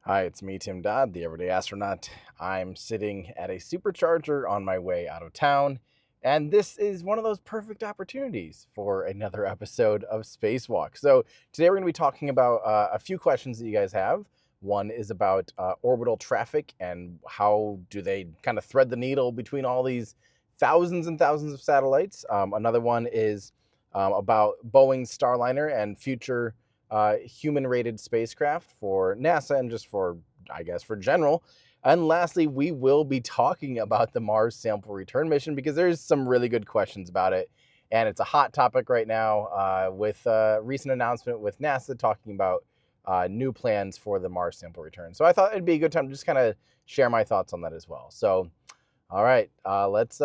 Hi, it's me, Tim Dodd, the Everyday Astronaut. I'm sitting at a supercharger on my way out of town, and this is one of those perfect opportunities for another episode of Spacewalk. So, today we're going to be talking about a few questions that you guys have. One is about orbital traffic and how do they kind of thread the needle between all these thousands and thousands of satellites. Another one is about Boeing's Starliner and future human-rated spacecraft for NASA and just for, I guess, for general. And lastly, we will be talking about the Mars Sample Return mission because there's some really good questions about it. And it's a hot topic right now with a recent announcement with NASA talking about new plans for the Mars Sample Return. So I thought it'd be a good time to just kind of share my thoughts on that as well. So, all right, let's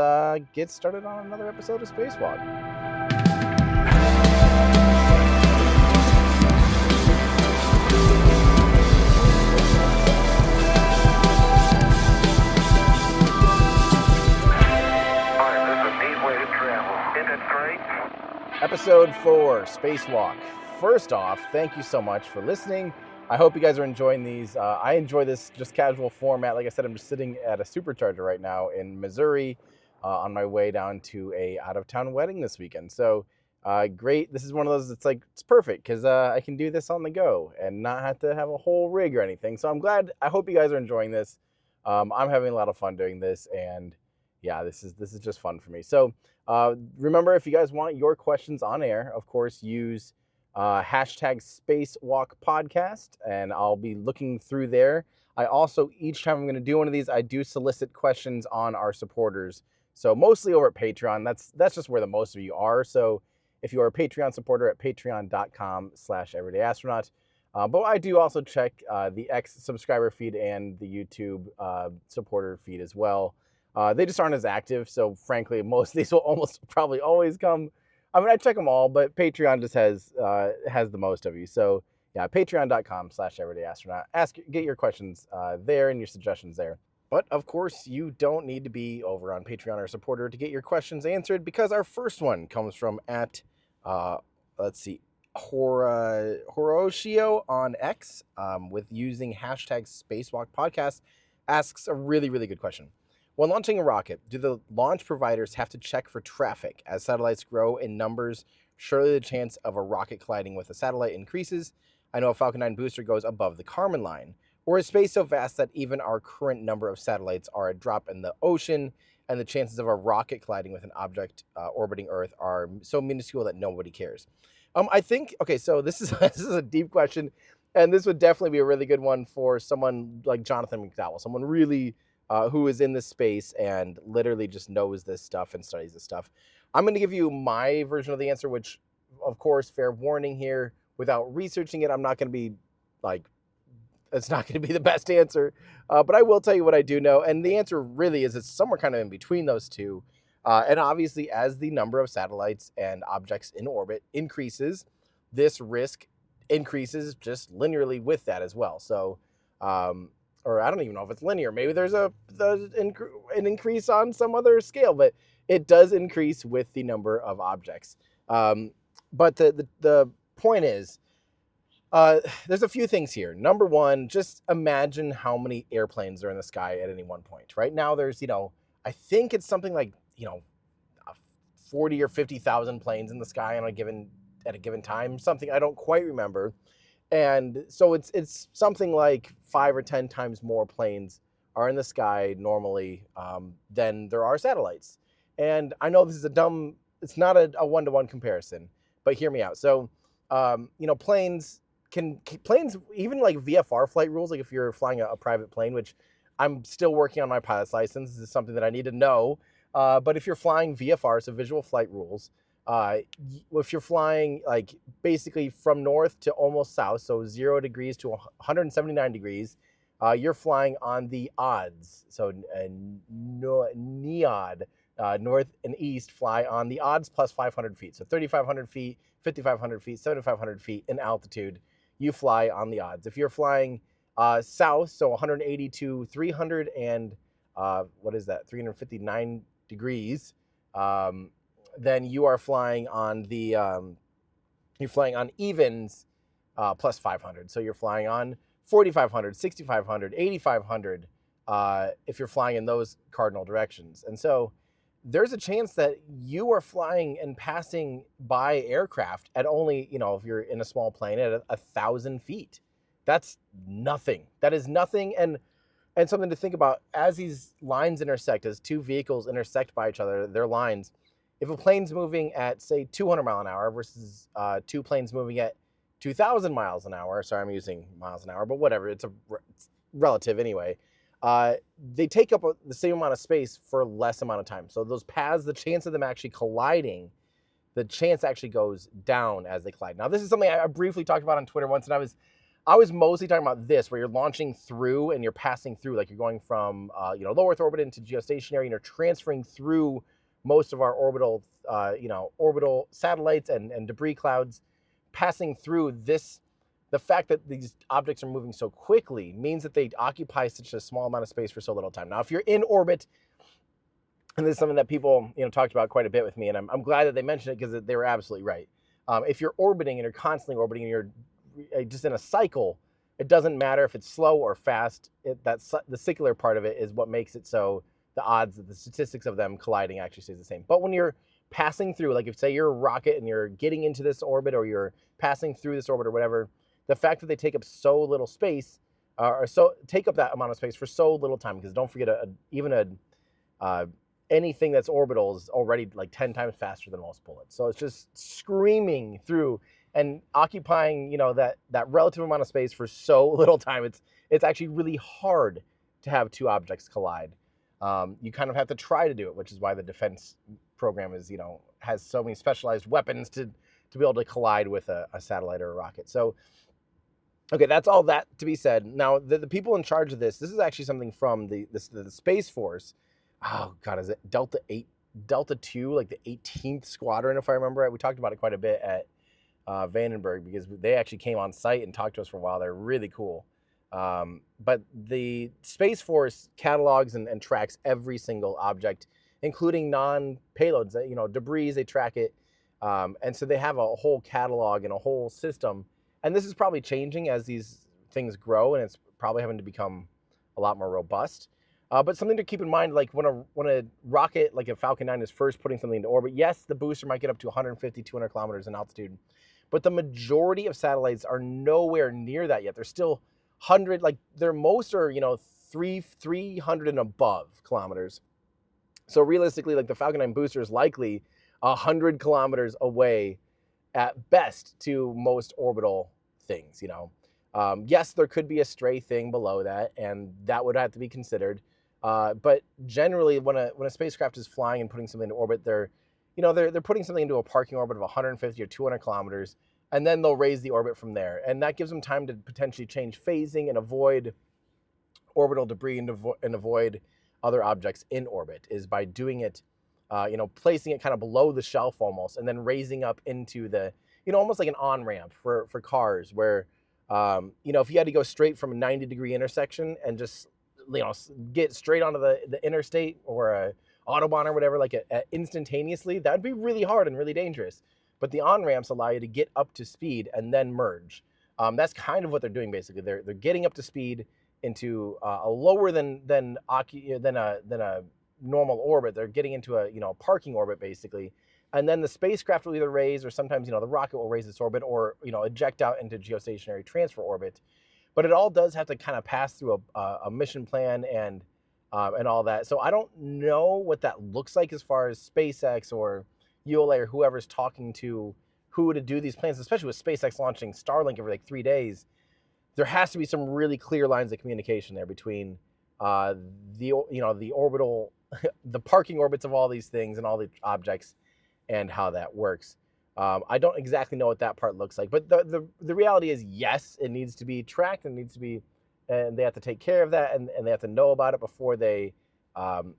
get started on another episode of Spacewalk. Episode 4, Spacewalk. First off, thank you so much for listening. I hope you guys are enjoying these. I enjoy this just casual format. Like I said, I'm just sitting at a supercharger right now in Missouri on my way down to a out-of-town wedding this weekend. So great. This is one of those that's like, it's perfect because I can do this on the go and not have to have a whole rig or anything. So I'm glad. I hope you guys are enjoying this. I'm having a lot of fun doing this, and yeah, this is just fun for me. So remember, if you guys want your questions on air, of course, use hashtag SpacewalkPodcast, and I'll be looking through there. I also, each time I'm going to do one of these, I do solicit questions on our supporters. So mostly over at Patreon. That's just where the most of you are. So if you are a Patreon supporter at patreon.com/everydayastronaut. But I do also check the X subscriber feed and the YouTube supporter feed as well. They just aren't as active, so frankly, most of these will almost probably always come. I mean, I check them all, but Patreon just has the most of you. So yeah, patreon.com/everydayastronaut. Get your questions there and your suggestions there. But of course, you don't need to be over on Patreon or supporter to get your questions answered, because our first one comes from at let's see, Horoshio on X with using hashtag Spacewalk Podcast, asks a really, really good question. When launching a rocket, do the launch providers have to check for traffic? As satellites grow in numbers, surely the chance of a rocket colliding with a satellite increases. I know a Falcon 9 booster goes above the Kármán line. Or is space so vast that even our current number of satellites are a drop in the ocean, and the chances of a rocket colliding with an object orbiting Earth are so minuscule that nobody cares? I think, okay, so this is a deep question, and this would definitely be a really good one for someone like Jonathan McDowell, someone really who is in this space and literally just knows this stuff and studies this stuff. I'm going to give you my version of the answer, which, of course, fair warning here, without researching it, I'm not going to be like, it's not going to be the best answer, but I will tell you what I do know. And the answer really is it's somewhere kind of in between those two. And obviously, as the number of satellites and objects in orbit increases, this risk increases just linearly with that as well. So, or I don't even know if it's linear. Maybe there's an increase on some other scale, but it does increase with the number of objects. But the point is, there's a few things here. Number one, just imagine how many airplanes are in the sky at any one point. Right now, there's, I think it's something like, 40 or 50,000 planes in the sky at a given time. Something I don't quite remember. And so it's something like 5 or 10 times more planes are in the sky normally than there are satellites. And I know this is it's not a one-to-one comparison, but hear me out. So, planes, even like VFR flight rules, like if you're flying a private plane, which I'm still working on my pilot's license, this is something that I need to know. But if you're flying VFR, so visual flight rules, if you're flying like basically from north to almost south, so 0 degrees to 179 degrees, you're flying on the odds. So NEOD, north and east, fly on the odds plus 500 feet. So 3,500 feet, 5,500 feet, 7,500 feet in altitude, you fly on the odds. If you're flying south, so 180 to 300 and 359 degrees, then you are flying on evens plus 500. So you're flying on 4,500, 6,500, 8,500 if you're flying in those cardinal directions. And so there's a chance that you are flying and passing by aircraft at only, if you're in a small plane, at 1,000 feet. That's nothing. That is nothing. And something to think about as these lines intersect, as two vehicles intersect by each other, their lines. If a plane's moving at, say, 200 mile an hour versus two planes moving at 2,000 miles an hour, sorry, I'm using miles an hour, but whatever, it's relative anyway. They take up the same amount of space for less amount of time. So those paths, the chance of them actually colliding, the chance actually goes down as they collide. Now, this is something I briefly talked about on Twitter once, and I was mostly talking about this, where you're launching through and you're passing through, like you're going from low Earth orbit into geostationary, and you're transferring through most of our orbital satellites and debris clouds, passing through this. The fact that these objects are moving so quickly means that they occupy such a small amount of space for so little time. Now, if you're in orbit, and this is something that people talked about quite a bit with me, and I'm glad that they mentioned it because they were absolutely right. If you're orbiting and you're constantly orbiting and you're just in a cycle, it doesn't matter if it's slow or fast. The secular part of it is what makes it so the odds, the statistics of them colliding actually stays the same. But when you're passing through, like if say you're a rocket and you're getting into this orbit, or you're passing through this orbit or whatever, the fact that they take up so little space, take up that amount of space for so little time, because don't forget, anything that's orbital is already like 10 times faster than most bullets. So it's just screaming through and occupying, that relative amount of space for so little time. It's actually really hard to have two objects collide. You kind of have to try to do it, which is why the defense program has so many specialized weapons to be able to collide with a satellite or a rocket. So, okay, that's all that to be said. Now, the people in charge of this is actually something from the Space Force. Oh, God, is it Delta 2, like the 18th Squadron, if I remember right? We talked about it quite a bit at Vandenberg, because they actually came on site and talked to us for a while. They're really cool. But the Space Force catalogs and tracks every single object, including non-payloads, debris, they track it. And so they have a whole catalog and a whole system. And this is probably changing as these things grow, and it's probably having to become a lot more robust. But something to keep in mind, like when a rocket like a Falcon 9 is first putting something into orbit, yes, the booster might get up to 150, 200 kilometers in altitude, but the majority of satellites are nowhere near that yet. They're still 100, like their most are 300 and above kilometers. So realistically, like the Falcon 9 booster is likely 100 kilometers away at best to most orbital things. Yes, there could be a stray thing below that, and that would have to be considered. But generally, when a spacecraft is flying and putting something into orbit, they're putting something into a parking orbit of 150 or 200 kilometers, and then they'll raise the orbit from there, and that gives them time to potentially change phasing and avoid orbital debris and avoid other objects in orbit, is by doing it, placing it kind of below the shelf almost, and then raising up into the, almost like an on-ramp for cars, where, if you had to go straight from a 90-degree intersection and just, get straight onto the interstate or a Autobahn or whatever, like instantaneously, that would be really hard and really dangerous. But the on-ramps allow you to get up to speed and then merge. That's kind of what they're doing, basically. They're getting up to speed into a lower than a normal orbit. They're getting into a parking orbit, basically, and then the spacecraft will either raise, or sometimes the rocket will raise its orbit, or eject out into geostationary transfer orbit. But it all does have to kind of pass through a mission plan and all that. So I don't know what that looks like as far as SpaceX or ULA or whoever's talking to who to do these plans, especially with SpaceX launching Starlink every like 3 days. There has to be some really clear lines of communication there between the orbital, the parking orbits of all these things and all the objects, and how that works. I don't exactly know what that part looks like, but the reality is, yes, it needs to be tracked, and and they have to take care of that, and they have to know about it before they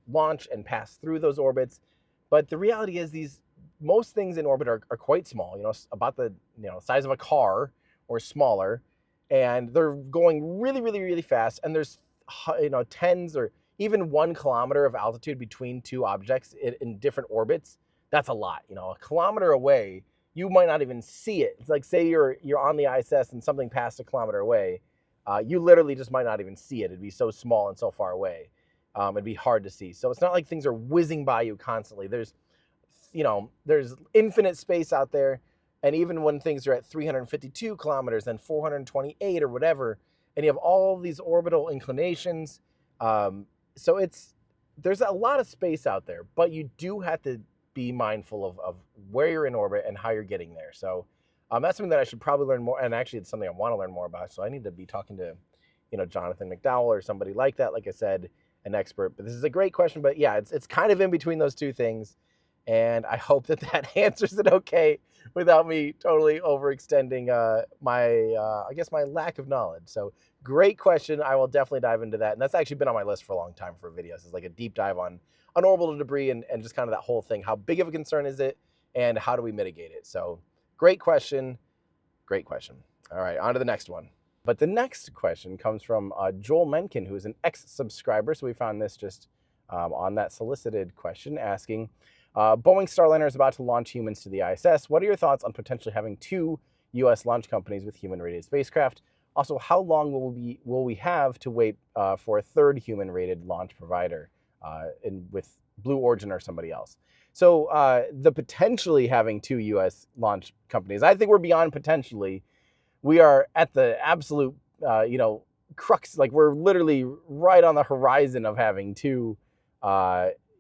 launch and pass through those orbits. But the reality is, most things in orbit are quite small, about the size of a car or smaller, and they're going really, really, really fast. And there's tens or even 1 kilometer of altitude between two objects in different orbits. That's a lot. A kilometer away, you might not even see it. It's like, say you're on the ISS and something passed a kilometer away. you literally just might not even see it. It'd be so small and so far away. It'd be hard to see. So it's not like things are whizzing by you constantly. There's infinite space out there. And even when things are at 352 kilometers and 428 or whatever, and you have all these orbital inclinations, so there's a lot of space out there, but you do have to be mindful of where you're in orbit and how you're getting there. So that's something that I should probably learn more. And actually, it's something I want to learn more about. So I need to be talking to, Jonathan McDowell or somebody like that. Like I said, an expert. But this is a great question. But yeah, it's kind of in between those two things. And I hope that answers it okay without me totally overextending my lack of knowledge. So great question. I will definitely dive into that. And that's actually been on my list for a long time for videos. It's like a deep dive on orbital debris and just kind of that whole thing. How big of a concern is it? And how do we mitigate it? So great question. Great question. All right, on to the next one. But the next question comes from Joel Mencken, who is an ex-subscriber. So we found this just on that solicited question asking, Boeing Starliner is about to launch humans to the ISS. What are your thoughts on potentially having 2 U.S. launch companies with human-rated spacecraft? Also, how long will we have to wait for a third human-rated launch provider with Blue Origin or somebody else? So the potentially having 2 U.S. launch companies, I think we're beyond potentially. We are at the absolute, crux. Like we're literally right on the horizon of having 2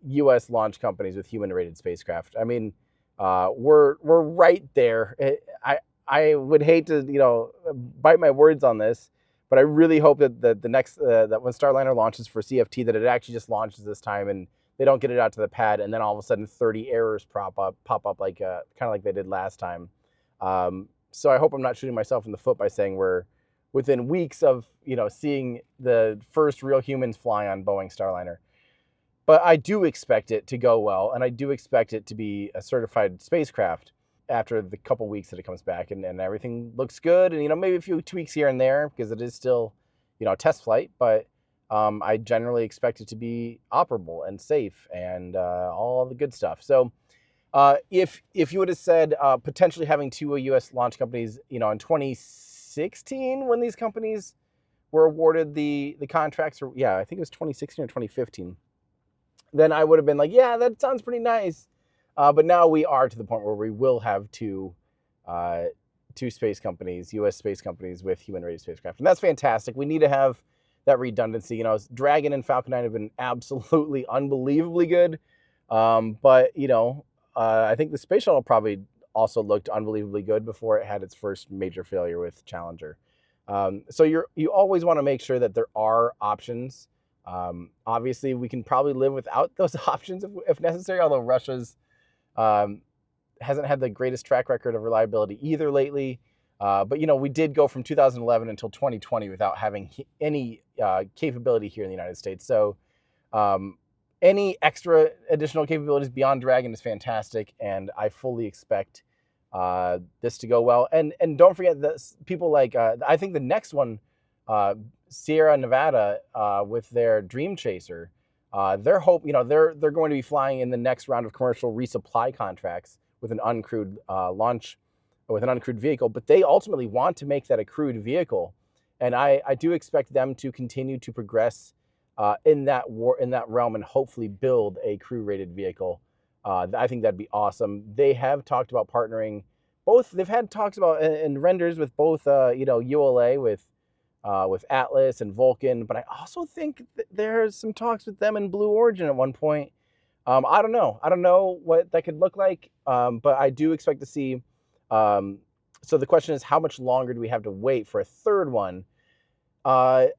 U.S. launch companies with human-rated spacecraft. I mean, we're right there. I would hate to bite my words on this, but I really hope that the next that when Starliner launches for CFT, that it actually just launches this time and they don't get it out to the pad, and then all of a sudden 30 errors pop up like kind of like they did last time. So I hope I'm not shooting myself in the foot by saying we're within weeks of seeing the first real humans fly on Boeing Starliner. But I do expect it to go well, and I do expect it to be a certified spacecraft after the couple weeks that it comes back, and everything looks good, and maybe a few tweaks here and there because it is still a test flight, but I generally expect it to be operable and safe and all the good stuff. So if you would have said potentially having 2 U.S. launch companies, in 2016 when these companies were awarded the contracts, or I think it was 2016 or 2015, then I would have been like, yeah, that sounds pretty nice. But now we are to the point where we will have two space companies, U.S. space companies with human-rated spacecraft, and that's fantastic. We need to have that redundancy. Dragon and Falcon 9 have been absolutely unbelievably good, but I think the space shuttle probably also looked unbelievably good before it had its first major failure with Challenger. So you always want to make sure that there are options. Obviously, we can probably live without those options if necessary, although Russia's hasn't had the greatest track record of reliability either lately. But we did go from 2011 until 2020 without having any capability here in the United States. So any extra additional capabilities beyond Dragon is fantastic, and I fully expect this to go well. And don't forget this, people like I think the next one, Sierra Nevada, with their Dream Chaser, they're going to be flying in the next round of commercial resupply contracts with an uncrewed launch, with an uncrewed vehicle, but they ultimately want to make that a crewed vehicle, and I do expect them to continue to progress in that realm and hopefully build a crew-rated vehicle. I think that'd be awesome. They have talked about partnering both. They've had talks about and renders with both ULA with Atlas and Vulcan, but I also think there's some talks with them and Blue Origin at one point. I don't know what that could look like, but I do expect to see. So the question is, how much longer do we have to wait for a third one? I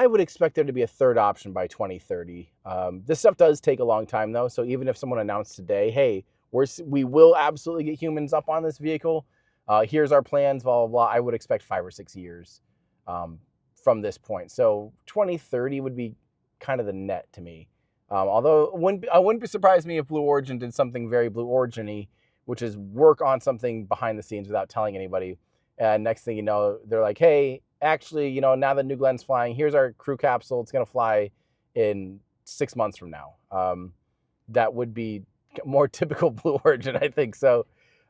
would expect there to be a third option by 2030. This stuff does take a long time, though. So even if someone announced today, hey, we will absolutely get humans up on this vehicle, here's our plans, blah, blah, blah, I would expect 5 or 6 years from this point. So 2030 would be kind of the net to me. Although I wouldn't be surprised me if Blue Origin did something very Blue Origin-y, which is work on something behind the scenes without telling anybody. And next thing you know, they're like, hey, actually, now that New Glenn's flying, here's our crew capsule. It's going to fly in 6 months from now. That would be more typical Blue Origin, I think. So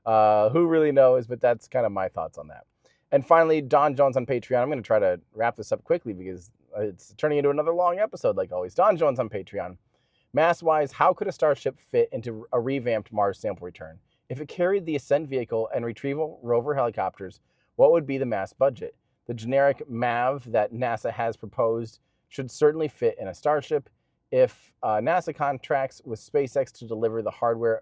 who really knows? But that's kind of my thoughts on that. And finally, Don Jones on Patreon. I'm going to try to wrap this up quickly because it's turning into another long episode like always. Don Jones on Patreon. Mass-wise, how could a Starship fit into a revamped Mars Sample Return? If it carried the Ascent vehicle and retrieval rover helicopters, what would be the mass budget? The generic MAV that NASA has proposed should certainly fit in a Starship. If NASA contracts with SpaceX to deliver the hardware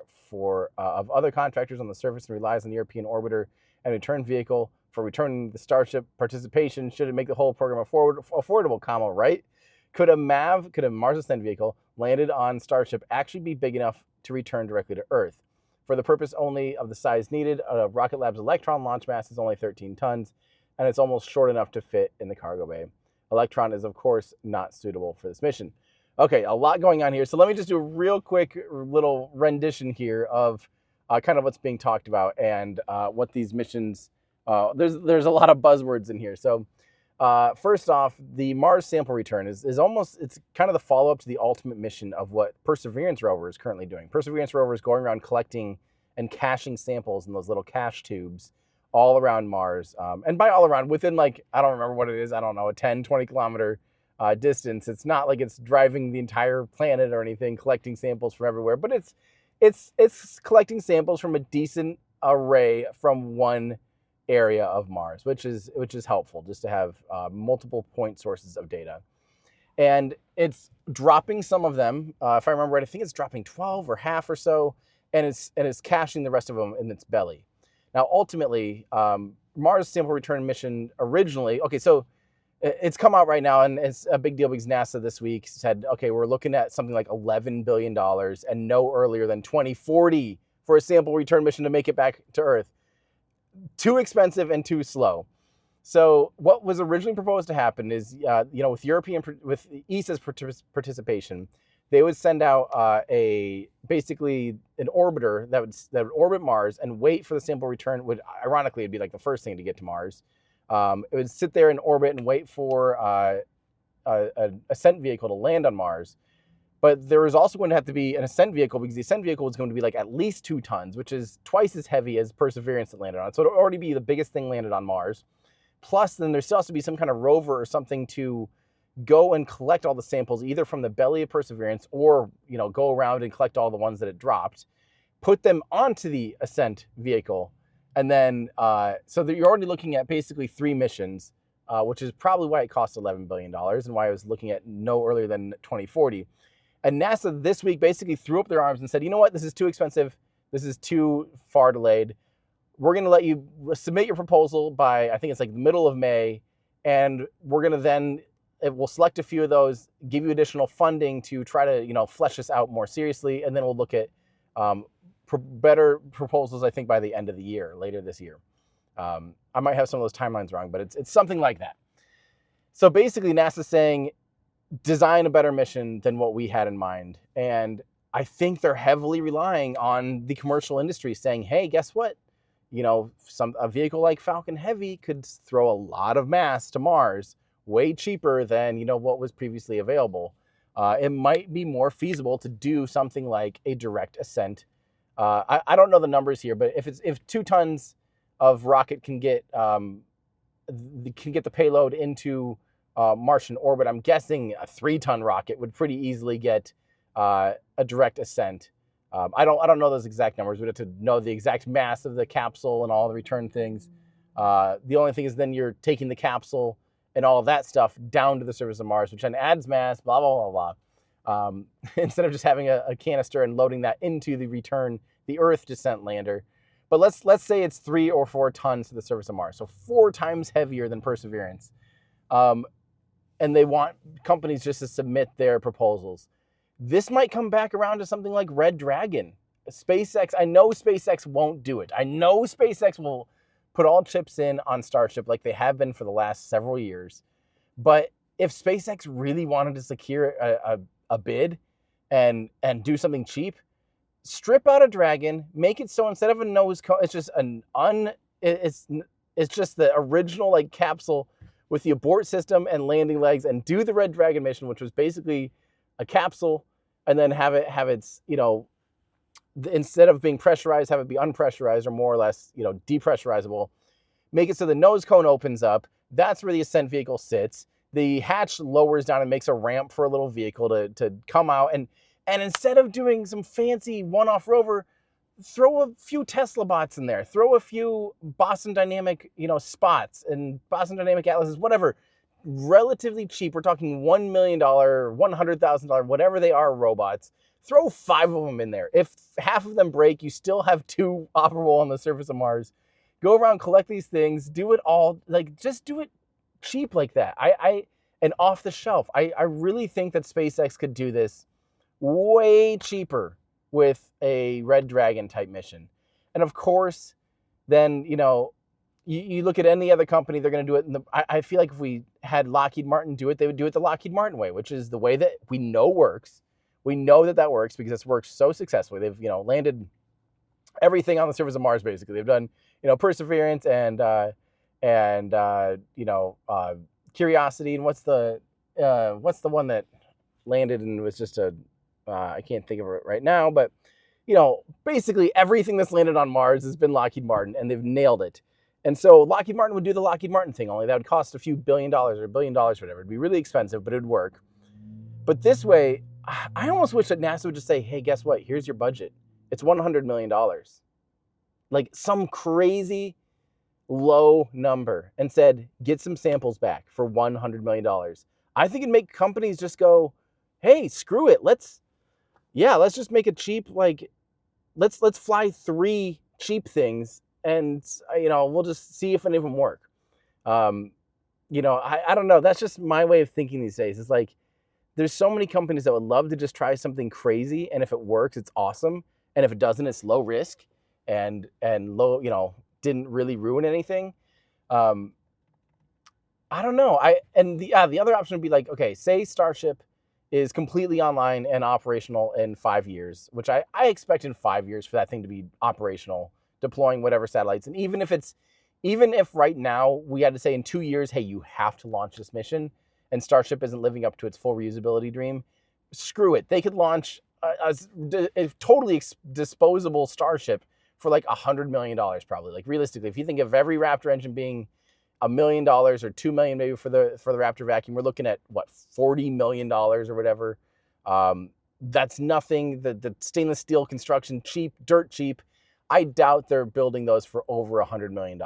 of other contractors on the surface and relies on the European orbiter and return vehicle for returning the Starship participation, should it make the whole program affordable, right? Could a Mars Ascent vehicle landed on Starship actually be big enough to return directly to Earth? For the purpose only of the size needed, Rocket Lab's Electron launch mass is only 13 tons, and it's almost short enough to fit in the cargo bay. Electron is, of course, not suitable for this mission. Okay, a lot going on here. So let me just do a real quick little rendition here of kind of what's being talked about and what these missions, there's a lot of buzzwords in here. So first off, the Mars Sample Return is it's kind of the follow-up to the ultimate mission of what Perseverance rover is currently doing. Perseverance rover is going around collecting and caching samples in those little cache tubes all around Mars. And by all around, within I don't remember what it is, I don't know, a 10, 20 kilometer distance. It's not like it's driving the entire planet or anything, collecting samples from everywhere, but it's collecting samples from a decent array from one area of Mars, which is helpful just to have multiple point sources of data. And it's dropping some of them. If I remember right, I think it's dropping 12 or half or so, and it's caching the rest of them in its belly. Now, ultimately, Mars Sample Return mission originally, okay, so it's come out right now, and it's a big deal because NASA this week said, okay, we're looking at something like $11 billion and no earlier than 2040 for a sample return mission to make it back to Earth. Too expensive and too slow. So what was originally proposed to happen is, with ESA's participation, they would send out basically an orbiter that would orbit Mars and wait for the sample return. Ironically, it'd be like the first thing to get to Mars. It would sit there in orbit and wait for an ascent vehicle to land on Mars. But there was also going to have to be an ascent vehicle because the ascent vehicle was going to be like at least 2 tons, which is twice as heavy as Perseverance that landed on. So it would already be the biggest thing landed on Mars. Plus, then there still has to be some kind of rover or something to go and collect all the samples, either from the belly of Perseverance or, go around and collect all the ones that it dropped, put them onto the ascent vehicle. And then, so that you're already looking at basically 3 missions, which is probably why it cost $11 billion and why I was looking at no earlier than 2040. And NASA this week basically threw up their arms and said, you know what, this is too expensive. This is too far delayed. We're going to let you submit your proposal by, I think it's like the middle of May. And we're going to then, we'll select a few of those, give you additional funding to try to, flesh this out more seriously. And then we'll look at better proposals, I think, by the end of the year, later this year. I might have some of those timelines wrong, but it's something like that. So basically, NASA's saying, design a better mission than what we had in mind. And I think they're heavily relying on the commercial industry saying, hey, guess what? A vehicle like Falcon Heavy could throw a lot of mass to Mars way cheaper than, what was previously available. It might be more feasible to do something like a direct ascent. I don't know the numbers here, but if 2 tons of rocket can get the payload into Martian orbit, I'm guessing a 3-ton rocket would pretty easily get a direct ascent. I don't know those exact numbers. We'd have to know the exact mass of the capsule and all the return things. The only thing is then you're taking the capsule and all of that stuff down to the surface of Mars, which then adds mass, blah, blah, blah, blah. Instead of just having a canister and loading that into the Earth descent lander. But let's say it's 3 or 4 tons to the surface of Mars. So 4 times heavier than Perseverance. And they want companies just to submit their proposals. This might come back around to something like Red Dragon. SpaceX, I know SpaceX won't do it. I know SpaceX will put all chips in on Starship like they have been for the last several years. But if SpaceX really wanted to secure a bid and do something cheap, strip out a Dragon, make it so instead of a nose cone, it's just it's just the original capsule with the abort system and landing legs, and do the Red Dragon mission, which was basically a capsule, and then have its, instead of being pressurized, have it be unpressurized or more or less, depressurizable. make it so the nose cone opens up. That's where the ascent vehicle sits. The hatch lowers down and makes a ramp for a little vehicle to come out. And instead of doing some fancy one-off rover, throw a few Tesla bots in there. Throw a few Boston Dynamic, spots and Boston Dynamic Atlases, whatever. Relatively cheap. We're talking $1 million, $100,000, whatever they are, robots. Throw 5 of them in there. If half of them break, you still have 2 operable on the surface of Mars. Go around, collect these things, do it all, just do it cheap like that. And off the shelf. I really think that SpaceX could do this way cheaper with a Red Dragon type mission. And of course, then, you look at any other company, they're going to do it. I feel like if we had Lockheed Martin do it, they would do it the Lockheed Martin way, which is the way that we know works. We know that works because it's worked so successfully. They've, landed everything on the surface of Mars, basically. They've done, Perseverance and Curiosity. And what's the one that landed and was just I can't think of it right now, but, basically everything that's landed on Mars has been Lockheed Martin, and they've nailed it. And so Lockheed Martin would do the Lockheed Martin thing, only that would cost a few $1 billion or $1 billion, whatever. It'd be really expensive, but it would work. But this way, I almost wish that NASA would just say, hey, guess what? Here's your budget. It's $100 million. Like some crazy low number, and said, get some samples back for $100 million. I think it'd make companies just go, hey, screw it. Let's just make it cheap. Let's fly 3 cheap things, and we'll just see if any of them work. I don't know. That's just my way of thinking these days. It's like there's so many companies that would love to just try something crazy, and if it works, it's awesome, and if it doesn't, it's low risk and low, didn't really ruin anything. I don't know. The other option would be like, okay, say Starship is completely online and operational in 5 years, which I expect in 5 years for that thing to be operational, deploying whatever satellites. And even if right now we had to say in 2 years, hey, you have to launch this mission, and Starship isn't living up to its full reusability dream, screw it. They could launch a totally disposable Starship for like $100 million, probably. Like realistically, if you think of every Raptor engine being $1 million or $2 million maybe for the Raptor vacuum, we're looking at what, $40 million or whatever. That's nothing. The stainless steel construction, cheap, dirt cheap. I doubt they're building those for over $100 million.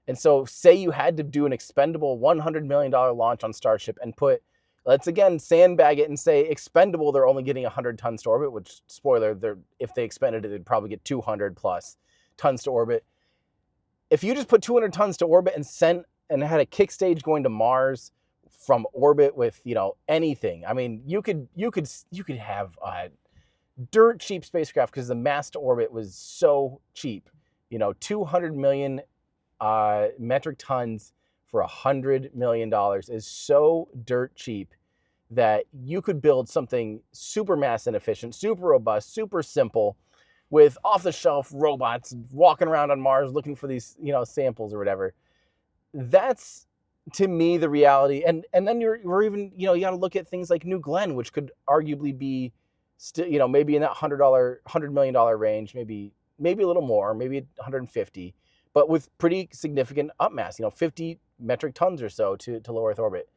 And so say you had to do an expendable $100 million launch on Starship and let's again sandbag it and say expendable, they're only getting 100 tons to orbit, which, spoiler, if they expended it, they'd probably get 200 plus tons to orbit. If you just put 200 tons to orbit and had a kick stage going to Mars from orbit with, anything, I mean, you could have a dirt cheap spacecraft because the mass to orbit was so cheap. 200 million metric tons for $100 million is so dirt cheap that you could build something super mass inefficient, super robust, super simple, with off-the-shelf robots walking around on Mars looking for these, samples or whatever. That's, to me, the reality. And then we're even, you got to look at things like New Glenn, which could arguably be still, maybe in that $100 million range, maybe a little more, maybe 150, but with pretty significant upmass, 50 metric tons or so to low Earth orbit.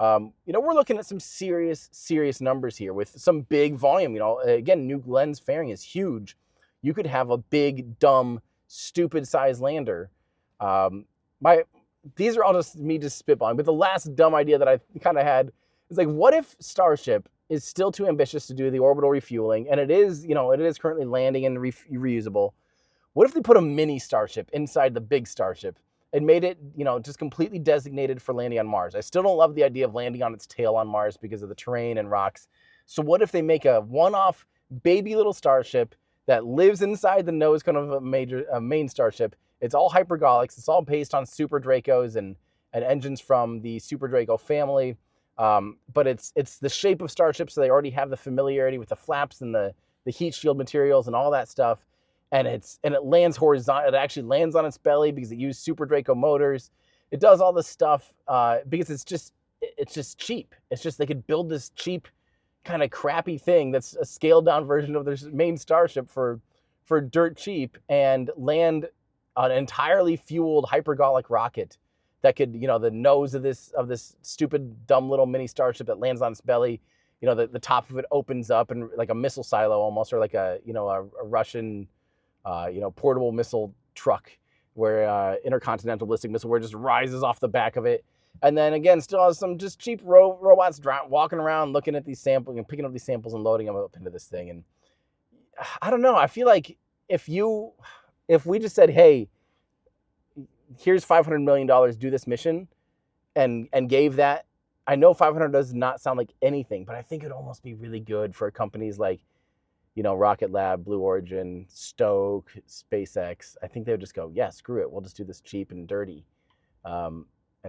We're looking at some serious numbers here with some big volume. Again, New Glenn's fairing is huge. You could have a big, dumb, stupid size lander. These are all just me just spitballing, but the last dumb idea that I kind of had is like, what if Starship is still too ambitious to do the orbital refueling, and it is currently landing and reusable? What if they put a mini Starship inside the big Starship and made it, just completely designated for landing on Mars? I still don't love the idea of landing on its tail on Mars because of the terrain and rocks. So what if they make a one-off baby little Starship that lives inside the nose cone of a main Starship? It's all hypergolics. It's all based on Super Dracos and engines from the Super Draco family. But it's the shape of Starship, so they already have the familiarity with the flaps and the heat shield materials and all that stuff. And it lands horizontal. It actually lands on its belly because it used Super Draco motors. It does all this stuff because it's just cheap. It's just they could build this cheap, kind of crappy thing that's a scaled down version of their main Starship for dirt cheap and land an entirely fueled hypergolic rocket that could, the nose of this stupid, dumb little mini Starship that lands on its belly, the top of it opens up and like a missile silo almost, or like a Russian, portable missile truck where intercontinental ballistic missile where it just rises off the back of it. And then again, still has some just cheap robots walking around looking at these samples and picking up these samples and loading them up into this thing. And I don't know. I feel like if we just said, hey, here's $500 million, do this mission, and gave that, I know 500 does not sound like anything, but I think it'd almost be really good for companies like, Rocket Lab, Blue Origin, Stoke, SpaceX. I think they would just go, yeah, screw it. We'll just do this cheap and dirty, and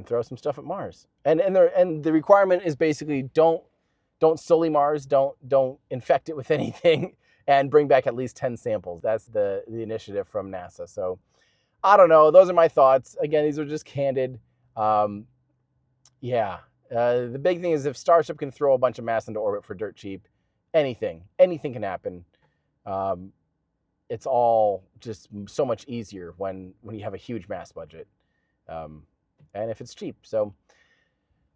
throw some stuff at Mars. And the requirement is basically don't sully Mars, don't infect it with anything, and bring back at least 10 samples. That's the initiative from NASA. So I don't know. Those are my thoughts. Again, these are just candid. The big thing is if Starship can throw a bunch of mass into orbit for dirt cheap, anything can happen. It's all just so much easier when you have a huge mass budget, and if it's cheap. So,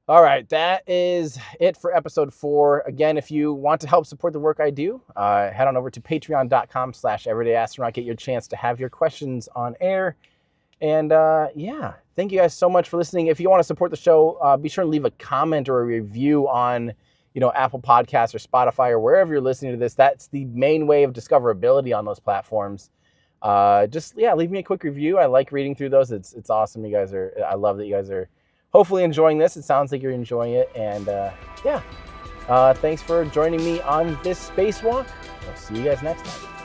all right, that is it for episode 4. Again, if you want to help support the work I do, head on over to patreon.com/everydayastronaut. Get your chance to have your questions on air. And thank you guys so much for listening. If you want to support the show, be sure to leave a comment or a review on Apple Podcasts or Spotify or wherever you're listening to this. That's the main way of discoverability on those platforms. Leave me a quick review. I like reading through those. It's awesome. I love that you guys are hopefully enjoying this. It sounds like you're enjoying it. And thanks for joining me on this spacewalk. I'll see you guys next time.